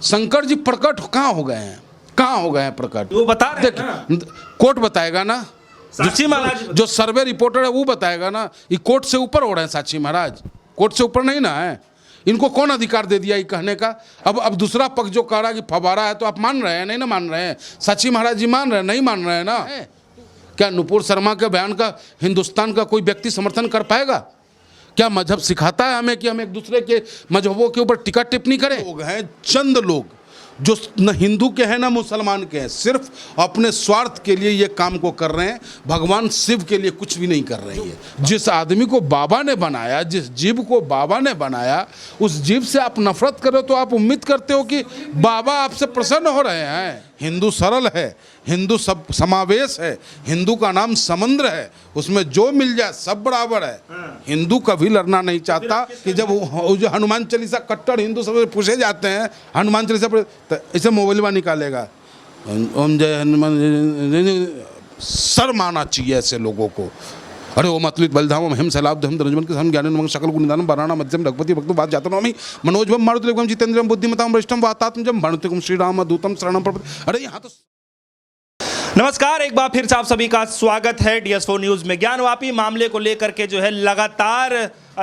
शंकर जी प्रकट कहाँ हो गए हैं, कहाँ हो गए हैं प्रकट? वो बता रहे हैं ना। कोर्ट बताएगा ना, साक्षी महाराज जो सर्वे रिपोर्टर है वो बताएगा ना। ये कोर्ट से ऊपर हो रहे हैं साक्षी महाराज, कोर्ट से ऊपर नहीं ना है। इनको कौन अधिकार दे दिया ये कहने का? अब दूसरा पक्ष जो कह रहा है कि फवारा है, तो आप मान रहे हैं? नहीं ना मान रहे हैं। साक्षी महाराज जी मान रहे हैं? नहीं मान रहे हैं ना। क्या नुपुर शर्मा के बयान का हिंदुस्तान का कोई व्यक्ति समर्थन कर पाएगा? क्या मजहब सिखाता है हमें कि हम एक दूसरे के मजहबों के ऊपर टिक्का टिप्पणी करें? लोग हैं चंद लोग जो न हिंदू के हैं ना मुसलमान के हैं, सिर्फ अपने स्वार्थ के लिए ये काम को कर रहे हैं। भगवान शिव के लिए कुछ भी नहीं कर रहे हैं। जिस आदमी को बाबा ने बनाया, जिस जीव को बाबा ने बनाया, उस जीव से आप नफरत करो तो आप उम्मीद करते हो कि बाबा आपसे प्रसन्न हो रहे हैं। हिंदू सरल है, हिंदू सब समावेश है, हिंदू का नाम समुद्र है, उसमें जो मिल जाए सब बराबर है। हिंदू कभी लड़ना नहीं चाहता। कि जब जो हनुमान चालीसा कट्टर हिंदू सब पूछे जाते हैं, हनुमान चालीसा तो ऐसे मोबाइल में निकालेगा ओम जय हनुमान। शर्म आना चाहिए ऐसे लोगों को। अरे ओ मतलित बलधाम हिम सलाब हम धनुजमन के हम ज्ञान मंग सकल गुणदानम वराणा मध्यम रघुपति भक्तु बात जातो नमामि मनोजवम मारुतिलगम जितेंद्रम बुद्धिमताम वरिष्ठम वातात्मजम भणुतिकुम श्री राम दूतम शरणम प्रपद्ये। अरे यहाँ तो नमस्कार, एक बार फिर से आप सभी का स्वागत है DS4 न्यूज में। ज्ञानवापी मामले को लेकर के जो है लगातार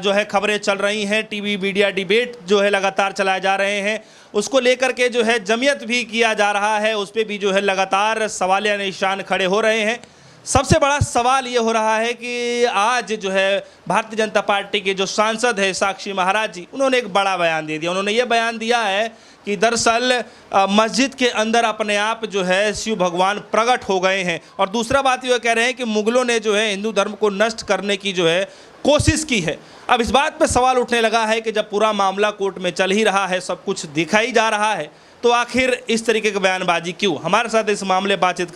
जो है खबरें चल रही हैं। टीवी मीडिया डिबेट जो है लगातार चलाए जा रहे हैं। उसको लेकर के जो है जमियत भी किया जा रहा है, उस पर भी जो है लगातार सवालिया निशान खड़े हो रहे हैं। सबसे बड़ा सवाल ये हो रहा है कि आज जो है भारतीय जनता पार्टी के जो सांसद है साक्षी महाराज जी, उन्होंने एक बड़ा बयान दे दिया। उन्होंने ये बयान दिया है कि दरअसल मस्जिद के अंदर अपने आप जो है शिव भगवान प्रकट हो गए हैं। और दूसरा बात ये कह रहे हैं कि मुगलों ने जो है हिंदू धर्म को नष्ट करने की जो है कोशिश की है। अब इस बात पे सवाल उठने लगा है कि जब पूरा मामला कोर्ट में चल ही रहा है, सब कुछ दिखाई जा रहा है, तो आखिर इस तरीके की बयानबाजी क्यों? हमारे साथ इस मामले बातचीत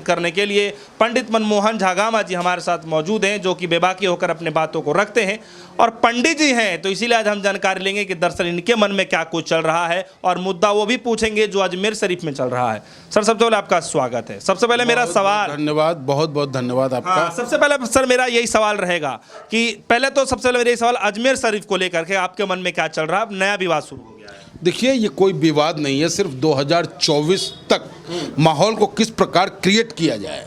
करने के लिए पंडित मनमोहन झागामा जी हमारे साथ मौजूद हैं, जो कि बेबाकी होकर अपने बातों को रखते हैं और पंडित जी हैं। तो इसीलिए आज हम जानकारी लेंगे कि दरअसल इनके मन में क्या कुछ चल रहा है और मुद्दा वो भी पूछेंगे जो अजमेर शरीफ में चल रहा है। सर, सबसे पहले आपका स्वागत है। सबसे पहले मेरा सवाल, धन्यवाद, बहुत बहुत धन्यवाद आपका। हाँ, सबसे पहले सर मेरा यही सवाल रहेगा कि पहले तो सबसे पहले मेरा यही सवाल अजमेर शरीफ को लेकर के आपके मन में क्या चल रहा है? नया विवाद शुरू हो गया है। देखिए, ये कोई विवाद नहीं है, सिर्फ 2024 तक माहौल को किस प्रकार क्रिएट किया जाए,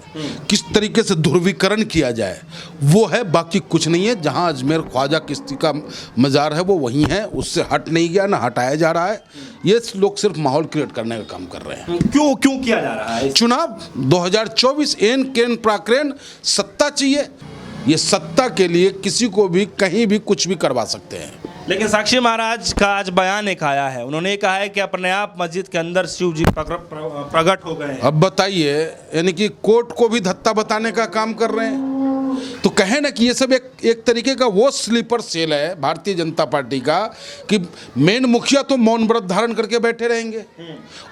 किस तरीके से ध्रुवीकरण किया जाए, वो है, बाकी कुछ नहीं है। जहां अजमेर ख्वाजा किश्ती का मज़ार है वो वहीं है, उससे हट नहीं गया, ना हटाया जा रहा है। ये लोग सिर्फ माहौल क्रिएट करने का काम कर रहे हैं। क्यों किया जा रहा है? चुनाव 2024 एन केन प्राक्रेन सत्ता चाहिए। ये सत्ता के लिए किसी को भी कहीं भी कुछ भी करवा सकते हैं। लेकिन साक्षी महाराज का आज बयान एक आया है, उन्होंने कहा है कि अपने आप मस्जिद के अंदर शिव जी प्रकट हो गए हैं। अब बताइए, यानी कि कोर्ट को भी धत्ता बताने का काम कर रहे हैं। तो कहे ना कि ये सब एक तरीके का वो स्लीपर सेल है भारतीय जनता पार्टी का कि मेन मुखिया तो मौन व्रत धारण करके बैठे रहेंगे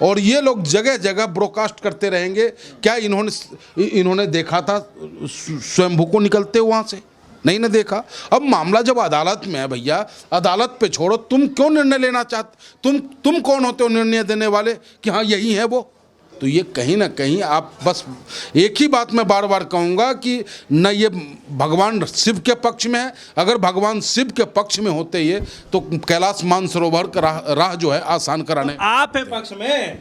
और ये लोग जगह जगह ब्रॉडकास्ट करते रहेंगे। क्या इन्होंने देखा था स्वयंभू को निकलते वहाँ से? नहीं ना देखा। अब मामला जब अदालत में है भैया, अदालत पे छोड़ो, तुम क्यों निर्णय लेना चाहते? तुम कौन होते हो निर्णय देने वाले कि हाँ यही है वो? तो ये कहीं ना कहीं आप बस एक ही बात मैं बार बार कहूँगा कि न ये भगवान शिव के पक्ष में है। अगर भगवान शिव के पक्ष में होते ये तो कैलाश मानसरोवर का राह जो है आसान कराने। आप है पक्ष में,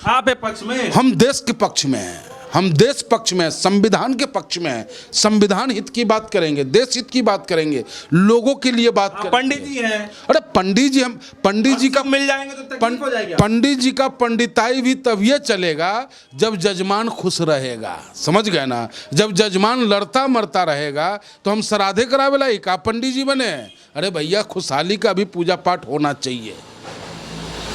आप है पक्ष में, हम देश के पक्ष में हैं, हम देश पक्ष में, संविधान के पक्ष में है। संविधान हित की बात करेंगे, देश हित की बात करेंगे, लोगों के लिए बात करेंगे। पंडित जी हैं। अरे पंडित जी, हम पंडित जी का मिल जाएंगे तो तकलीफ हो जाएगी। पंडित जी का पंडिताई भी तब ये चलेगा जब जजमान खुश रहेगा, समझ गए ना? जब जजमान लड़ता मरता रहेगा तो हम श्राद्धे करावेला ही का पंडित जी बने? अरे भैया, खुशहाली का भी पूजा पाठ होना चाहिए।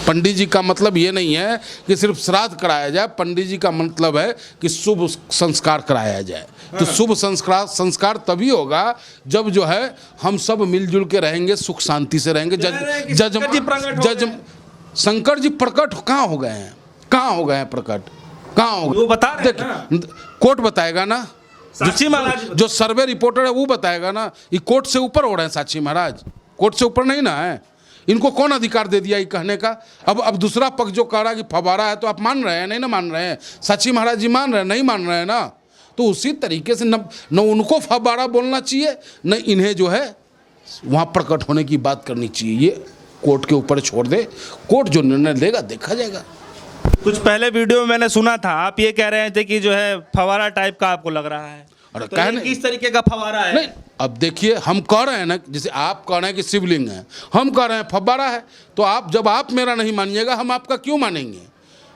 पंडित जी का मतलब ये नहीं है कि सिर्फ श्राद्ध कराया जाए, पंडित जी का मतलब है कि शुभ संस्कार कराया जाए। तो शुभ संस्कार तभी होगा जब जो है हम सब मिलजुल के रहेंगे, सुख शांति से रहेंगे। शंकर जी प्रकट कहाँ हो गए हैं, कहाँ हो गए हैं प्रकट, कहाँ हो गए? वो बता रहे हैं। कोर्ट बताएगा ना, साक्षी महाराज जो सर्वे रिपोर्टर है वो बताएगा ना। ये कोर्ट से ऊपर हो रहे हैं साक्षी महाराज, कोर्ट से ऊपर नहीं ना है। इनको कौन अधिकार दे दिया ये कहने का? अब दूसरा पक्ष जो कह रहा है कि फवारा है, तो आप मान रहे हैं? नहीं ना मान रहे हैं। साक्षी महाराज जी मान रहे हैं? नहीं मान रहे हैं ना। तो उसी तरीके से न उनको फवारा बोलना चाहिए, न इन्हें जो है वहाँ प्रकट होने की बात करनी चाहिए। ये कोर्ट के ऊपर छोड़ दे, कोर्ट जो निर्णय देगा देखा जाएगा। कुछ पहले वीडियो में मैंने सुना था, आप ये कह रहे थे कि जो है फवारा टाइप का आपको लग रहा है, अरे तो ये किस तरीके का फवारा है? नहीं, अब देखिए हम कह रहे हैं ना, जैसे आप कह रहे हैं कि शिवलिंग है, हम कह रहे हैं फव्वारा है, तो आप जब आप मेरा नहीं मानिएगा हम आपका क्यों मानेंगे?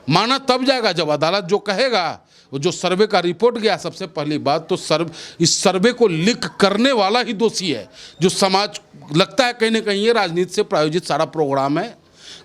माना तब जाएगा जब अदालत जो कहेगा। वो जो सर्वे का रिपोर्ट गया, सबसे पहली बात तो इस सर्वे को लीक करने वाला ही दोषी है। जो समाज लगता है कहीं ना कहीं ये राजनीति से प्रायोजित सारा प्रोग्राम है,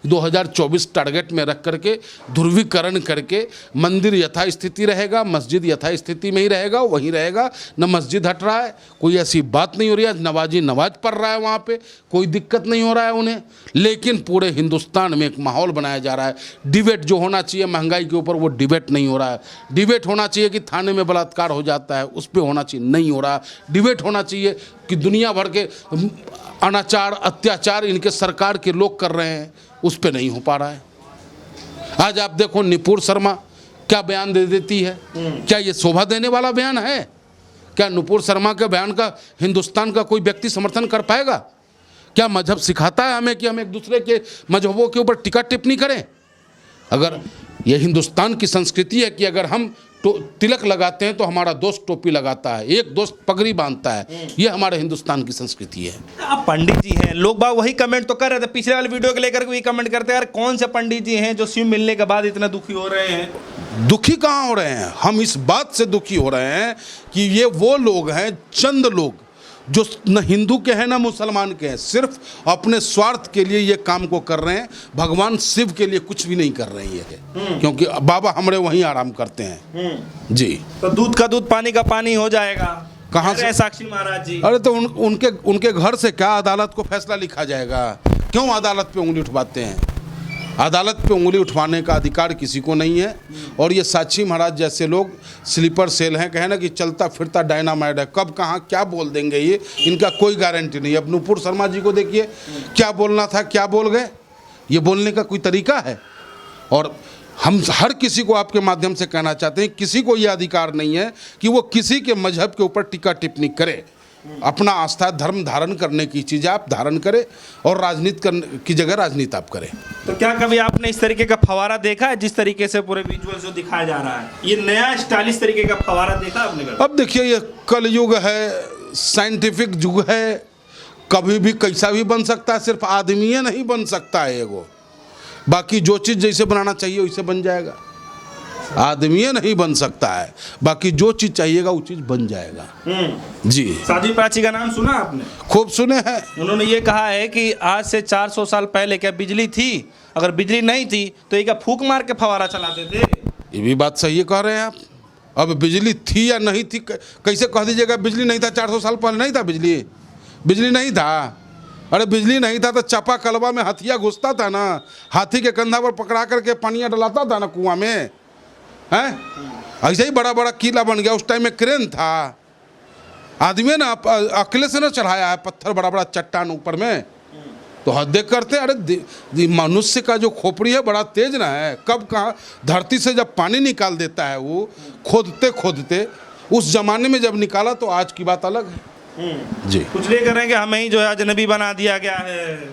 2024 टारगेट में रख करके ध्रुवीकरण करके मंदिर यथास्थिति रहेगा, मस्जिद यथास्थिति में ही रहेगा, वहीं रहेगा, न मस्जिद हट रहा है, कोई ऐसी बात नहीं हो रही है। नवाजी नमाज पढ़ रहा है वहाँ पे, कोई दिक्कत नहीं हो रहा है उन्हें। लेकिन पूरे हिंदुस्तान में एक माहौल बनाया जा रहा है, डिबेट जो होना चाहिए महंगाई के ऊपर वो डिबेट नहीं हो रहा है। डिबेट होना चाहिए कि थाने में बलात्कार हो जाता है उस पर होना चाहिए, नहीं हो रहा। डिबेट होना चाहिए कि दुनिया भर के अनाचार अत्याचार इनके सरकार के लोग कर रहे हैं, उस पे नहीं हो पा रहा है। आज आप देखो नुपुर शर्मा क्या बयान दे देती है, क्या ये शोभा देने वाला बयान है? क्या नुपुर शर्मा के बयान का हिंदुस्तान का कोई व्यक्ति समर्थन कर पाएगा? क्या मजहब सिखाता है हमें कि हम एक दूसरे के मजहबों के ऊपर टिक्का टिप्पणी करें? अगर ये हिंदुस्तान की संस्कृति है कि अगर हम तिलक लगाते हैं तो हमारा दोस्त टोपी लगाता है, एक दोस्त पगड़ी बांधता है, ये हमारे हिंदुस्तान की संस्कृति है। आप पंडित जी हैं, लोग बाग वही कमेंट तो कर रहे थे, पिछले वाले वीडियो को लेकर भी कमेंट करते हैं, यार कौन से पंडित जी हैं जो शिव मिलने के बाद इतना दुखी हो रहे हैं? दुखी कहाँ हो रहे हैं? हम इस बात से दुखी हो रहे हैं कि ये वो लोग हैं, चंद लोग जो न हिंदू के हैं न मुसलमान के हैं, सिर्फ अपने स्वार्थ के लिए ये काम को कर रहे हैं। भगवान शिव के लिए कुछ भी नहीं कर रहे हैं, क्योंकि बाबा हमारे वहीं आराम करते हैं जी। तो दूध का दूध पानी का पानी हो जाएगा कहाँ से? साक्षी महाराज जी, अरे तो उनके घर से क्या अदालत को फैसला लिखा जाएगा? क्यों अदालत पे उंगली उठवाते हैं? अदालत पे उंगली उठवाने का अधिकार किसी को नहीं है। और ये साक्षी महाराज जैसे लोग स्लीपर सेल हैं, कहे ना कि चलता फिरता डायनामाइट है, कब कहाँ क्या बोल देंगे ये, इनका कोई गारंटी नहीं। अब नुपुर शर्मा जी को देखिए, क्या बोलना था क्या बोल गए, ये बोलने का कोई तरीका है? और हम हर किसी को आपके माध्यम से कहना चाहते हैं, किसी को ये अधिकार नहीं है कि वो किसी के मजहब के ऊपर टिक्का टिप्पणी करे। अपना आस्था धर्म धारण करने की चीज़ आप धारण करें और राजनीति करने की जगह राजनीति आप करें। तो क्या कभी आपने इस तरीके का फवारा देखा है, जिस तरीके से पूरे विजुअल जो दिखाया जा रहा है, ये नया स्टाइलिश तरीके का फवारा देखा आपने? अब देखिए, ये कलयुग है, साइंटिफिक युग है, कभी भी कैसा भी बन सकता है, सिर्फ आदमी नहीं बन सकता है एगो। बाकी जो चीज़ जैसे बनाना चाहिए वैसे बन जाएगा, आदमी नहीं बन सकता है। बाकी जो चीज़ चाहिएगा वो चीज़ बन जाएगा जी। साध्वी प्राची का नाम सुना आपने? खूब सुने हैं। उन्होंने ये कहा है कि आज से 400 साल पहले क्या बिजली थी? अगर बिजली नहीं थी तो ये क्या फूंक मार के फवारा चलाते थे? ये भी बात सही है कह रहे हैं आप। अब बिजली थी या नहीं थी, कैसे कह दीजिएगा बिजली नहीं था? 400 साल पहले नहीं था बिजली नहीं था। अरे बिजली नहीं था तो चापा कलवा में हथिया घुसता था ना, हाथी के कंधा पर पकड़ा करके पानिया डलाता था ना कुआं में, हैं? ऐसे ही बड़ा बड़ा किला बन गया। उस टाइम में क्रेन था, आदमी ना अकेले से ना चढ़ाया है पत्थर बड़ा बड़ा चट्टान ऊपर में, तो हद करते। अरे मनुष्य का जो खोपड़ी है बड़ा तेज ना है, कब कहाँ धरती से जब पानी निकाल देता है वो खोदते खोदते, उस जमाने में जब निकाला तो आज की बात अलग है जी। कुछ नहीं कर रहे हैं कि हमें ही जो है अजनबी बना दिया गया है।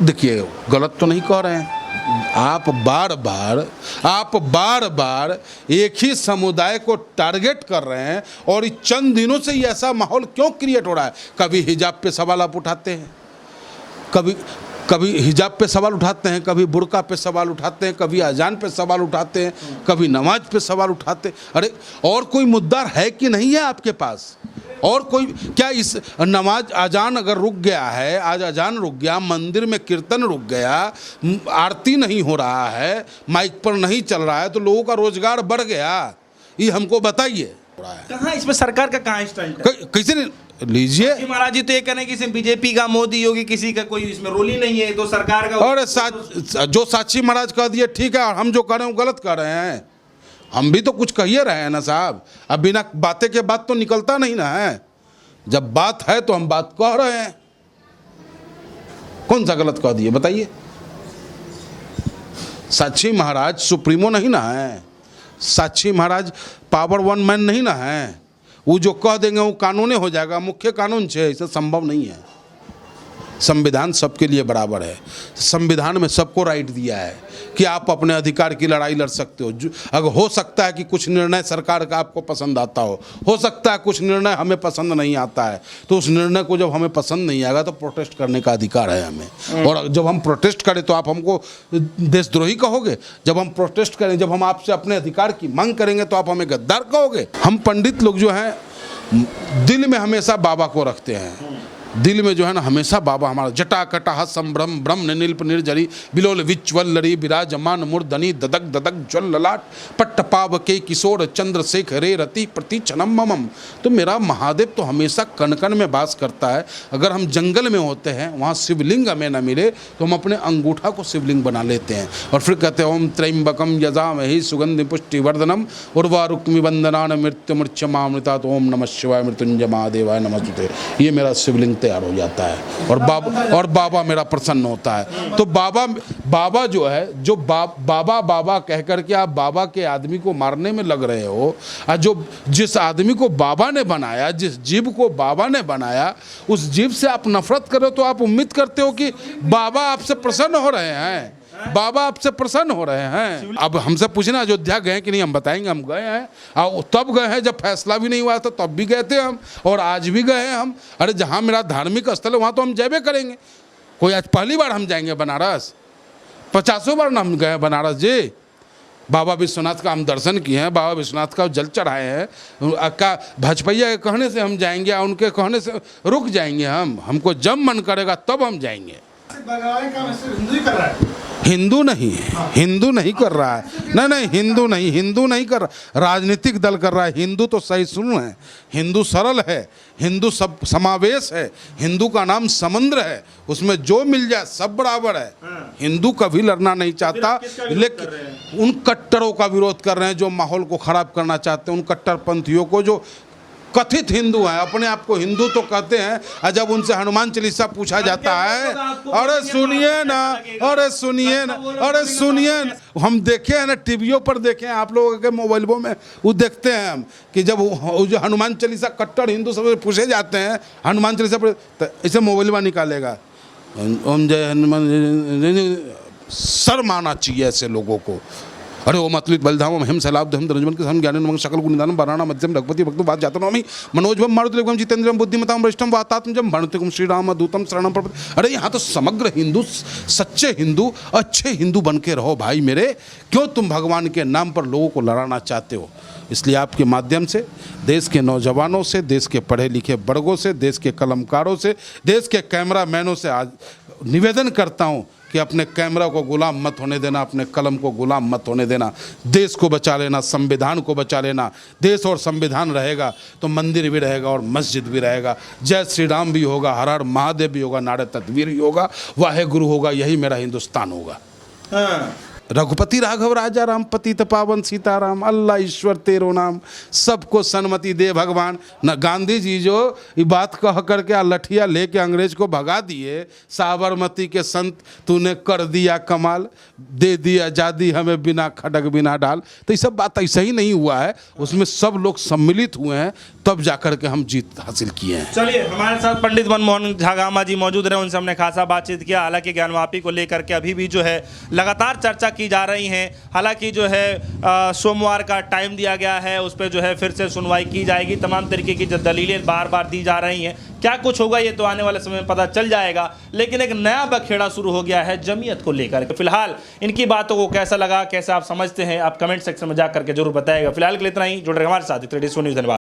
देखिए, गलत तो नहीं कह रहे हैं आप। बार बार एक ही समुदाय को टारगेट कर रहे हैं, और चंद दिनों से ये ऐसा माहौल क्यों क्रिएट हो रहा है? कभी हिजाब पे सवाल आप उठाते हैं, कभी हिजाब पे सवाल उठाते हैं, कभी बुर्का पे सवाल उठाते हैं, कभी अजान पे सवाल उठाते हैं, कभी नमाज पे सवाल उठाते हैं। अरे और कोई मुद्दा है कि नहीं है आपके पास? और कोई क्या इस नमाज अजान अगर रुक गया है, आज अजान रुक गया, मंदिर में कीर्तन रुक गया, आरती नहीं हो रहा है, माइक पर नहीं चल रहा है, तो लोगों का रोजगार बढ़ गया, ये हमको बताइए। कहाँ इसमें सरकार का कहाँ स्टंट है? कैसे लीजिए महाराज जी तो ये कहने कि बीजेपी का, मोदी योगी, किसी का कोई इसमें रोल ही नहीं है, तो सरकार का। और जो साक्षी महाराज कह दिए ठीक है, और हम जो कर रहे हैं वो गलत कर रहे हैं। हम भी तो कुछ कहिए रहे हैं ना साहब। अब बिना बातें के बात तो निकलता नहीं ना है। जब बात है तो हम बात कह रहे हैं। कौन सा गलत कह दिए बताइए? साक्षी महाराज सुप्रीमो नहीं ना है, Sakshi Maharaj power one man नहीं ना है। वो जो कह देंगे वो कानूनी हो जाएगा, मुख्य कानून से ऐसा संभव नहीं है। संविधान सबके लिए बराबर है। संविधान में सबको राइट दिया है कि आप अपने अधिकार की लड़ाई लड़ सकते हो। अगर हो सकता है कि कुछ निर्णय सरकार का आपको पसंद आता हो सकता है कुछ निर्णय हमें पसंद नहीं आता है, तो उस निर्णय को जब हमें पसंद नहीं आएगा तो प्रोटेस्ट करने का अधिकार है हमें। और जब हम प्रोटेस्ट करें तो आप हमको देशद्रोही कहोगे? जब हम प्रोटेस्ट करें, जब हम आपसे अपने अधिकार की मांग करेंगे तो आप हमें गद्दार कहोगे? हम पंडित लोग जो हैं दिल में हमेशा बाबा को रखते हैं। दिल में जो है ना हमेशा बाबा हमारा जटा कटाह संभ्रम ब्रह्म नील्प निर्जरी बिलोल विच्वल लड़ी विराजमान मूर्धनि ददक ददक ज्वल ललाट पट्ट पाव के किशोर चंद्रशेखरे रति प्रति क्षणम ममम। तो मेरा महादेव तो हमेशा कण कण में वास करता है। अगर हम जंगल में होते हैं, वहाँ शिवलिंग हमें न मिले तो हम अपने अंगूठा को शिवलिंग बना लेते हैं और फिर कहते हैं ओम त्र्यंबकम यजामहे सुगंधि पुष्टिवर्धनम उर्वारुक्मि वंदनान मृत्यु मृत्यमामृता तो ओम नमः शिवाय मृत्युंजय महादेवाय नमस्ते। ये मेरा शिवलिंग तैयार हो जाता है और बाबा मेरा प्रसन्न होता है। तो बाबा जो है, जो बाबा बाबा कह करके आप बाबा के आदमी को मारने में लग रहे हो, और जिस आदमी को बाबा ने बनाया, जिस जीव को बाबा ने बनाया, उस जीव से आप नफरत करो तो आप उम्मीद करते हो कि बाबा आपसे प्रसन्न हो रहे हैं। बाबा आपसे प्रसन्न हो रहे हैं। अब हमसे पूछना अयोध्या गए कि नहीं, हम बताएंगे हम गए हैं। और तब गए हैं जब फैसला भी नहीं हुआ था, तब भी गए थे हम, और आज भी गए हैं हम। अरे जहाँ मेरा धार्मिक स्थल है वहाँ तो हम जाबे करेंगे। कोई आज पहली बार हम जाएंगे बनारस? 50 बार हम गए बनारस जी। बाबा विश्वनाथ का हम दर्शन किए हैं, बाबा विश्वनाथ का जल चढ़ाए हैं। का भाजपैया के कहने से हम जाएंगे, उनके कहने से रुक जाएंगे हम? हमको जब मन करेगा तब हम जाएंगे। हिंदू नहीं कर रहा है। नहीं, हिंदू नहीं कर रहा, राजनीतिक दल कर रहा है। हिंदू तो सही सुन है, हिंदू सरल है, हिंदू सब समावेश है, हिंदू का नाम समुद्र है, उसमें जो मिल जाए सब बराबर है। हिंदू कभी लड़ना नहीं चाहता, लेकिन उन कट्टरों का विरोध कर रहे हैं जो माहौल को खराब करना चाहते हैं, उन कट्टरपंथियों को जो कथित हिंदू हैं, अपने आप को हिंदू तो कहते हैं। और जब उनसे हनुमान चालीसा पूछा जाता है, अरे सुनिए ना, हम देखे हैं ना, टीवियों पर देखे हैं, आप लोगों के मोबाइलों में वो देखते हैं हम कि जब वो जो हनुमान चालीसा कट्टर हिंदू सब पूछे जाते हैं हनुमान चालीसा पर, तो ऐसे मोबाइल में निकालेगा ओम जय हनुमान। शर्म आना चाहिए ऐसे लोगों को। अरे ओ मतलित बलधाम हिम सलाब हम दरजमन के हम ज्ञान नमक सकल गुणदानम बराना मध्यम रघुपति भक्तु बात जातो नमी मनोजवम मारुतिलगम जितेंद्रम बुद्धिमताम वरिष्ठम वातात्मजम भणतिकुम श्री राम दूतम शरणम प्रपद। अरे यहाँ तो समग्र हिंदू, सच्चे हिंदू, अच्छे हिंदू बन के रहो भाई मेरे। क्यों तुम भगवान के नाम पर लोगों को लड़ाना चाहते हो? इसलिए आपके माध्यम से देश के नौजवानों से, देश के पढ़े लिखे वर्गों से, देश के कलमकारों से, देश के कैमरामैनों से आज निवेदन करता हूँ कि अपने कैमरा को गुलाम मत होने देना, अपने कलम को गुलाम मत होने देना। देश को बचा लेना, संविधान को बचा लेना। देश और संविधान रहेगा तो मंदिर भी रहेगा और मस्जिद भी रहेगा। जय श्री राम भी होगा, हर हर महादेव भी होगा, नारे तकबीर भी होगा, वाहे गुरु होगा। यही मेरा हिंदुस्तान होगा। रघुपति राघव राजा राम पतित पावन सीताराम, अल्लाह ईश्वर तेरो नाम, सबको सन्मति दे भगवान। न गांधी जी जो ये बात कह करके लठिया लेके अंग्रेज को भगा दिए, साबरमती के संत तूने कर दिया कमाल, दे दी आज़ादी हमें बिना खड़ग बिना डाल। तो ये सब बात ऐसा ही नहीं हुआ है, उसमें सब लोग सम्मिलित हुए हैं, तब जाकर के हम जीत हासिल किए हैं। चलिए, हमारे साथ पंडित मनमोहन झागामा जी मौजूद रहे, उनसे हमने खासा बातचीत किया। हालांकि ज्ञानवापी को लेकर के अभी भी जो है लगातार चर्चा की जा रही है। हालांकि जो है सोमवार का टाइम दिया गया है, उस पर जो है फिर से सुनवाई की जाएगी। तमाम तरीके की जो दलीलें बार बार दी जा रही हैं, क्या कुछ होगा ये तो आने वाले समय में पता चल जाएगा। लेकिन एक नया बखेड़ा शुरू हो गया है जमीयत को लेकर। फिलहाल इनकी बातों को कैसा लगा, कैसा आप समझते हैं, आप कमेंट सेक्शन में जा करके जरूर बताएगा। फिलहाल के लिए इतना ही। जुड़ रहे हमारे साथ। धन्यवाद।